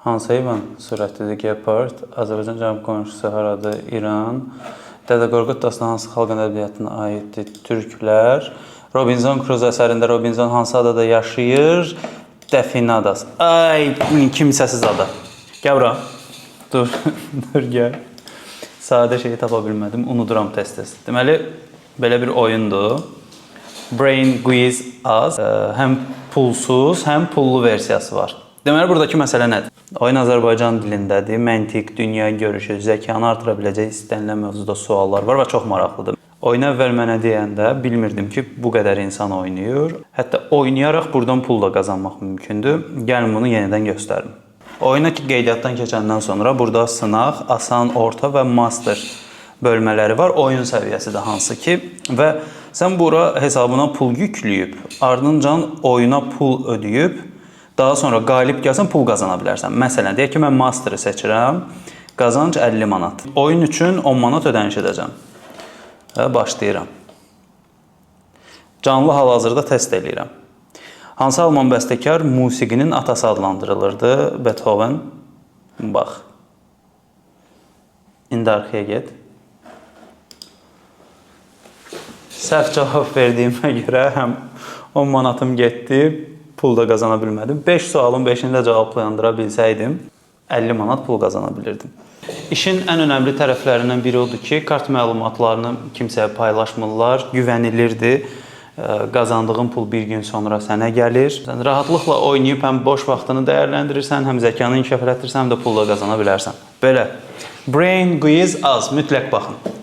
Hansı heyvan sürətlidir? Gepard. Azərbaycan cənub qonşusu haradır? İran. Dədə Qorqud dastanı hansı xalq ədəbiyyatına aiddir? Türklər. Robinson Crusoe əsərində Robinson hansı adada yaşayır? Dəfina adası. Ay, kimsəsiz ada. Gəl bura. Dur, dur gəl. Sadə şeyi tapa bilmədim. Unuduram tez-tez. Deməli, belə bir oyundur. Brain Quiz az. Həm pulsuz, həm pullu versiyası var. Deməli, buradakı məsələ nədir? Oyun Azərbaycan dilindədir. Məntiq, dünya görüşü, zəkanı artıra biləcək istənilən mövzuda suallar var və çox maraqlıdır. Oyunu əvvəl mənə deyəndə bilmirdim ki, bu qədər insan oynayır. Hətta oynayaraq buradan pul da qazanmaq mümkündür. Gəlin bunu yenidən göstərim. Oyuna qeydiyyatdan keçəndən sonra burada sınaq, asan, orta və master bölmələri var. Oyun səviyyəsi də hansı ki və sən bura hesabına pul yükləyib, ardıncan oyuna pul ödəyib, daha sonra qalib gəlsən pul qazana bilərsən. Məsələn, deyək ki, mən master'ı seçirəm, qazanc 50 manat. Oyun üçün 10 manat ödəniş edəcəm. Və başlayıram. Canlı hal-hazırda test eləyirəm. Hansı alman bəstəkar musiqinin atası adlandırılırdı? Beethoven. Bax. İndi arxaya get. Səhv cavab verdiyimə görə həm 10 manatım getdi, pul da qazana bilmədim. 5 sualın 5-ini də cavablandıra bilsəydim, 50 manat pul qazana bilirdim. İşin ən önəmli tərəflərindən biri odur ki, kart məlumatlarını kimsəyə paylaşmırlar, güvənilirdi. Qazandığın pul bir gün sonra sənə gəlir. Sən rahatlıqla oynayıb həm boş vaxtını dəyərləndirirsən, həm zəkanı inkişaf etdirirsən, həm də pul da qazana bilərsən. Belə. Brain Quiz az. Mütləq baxın.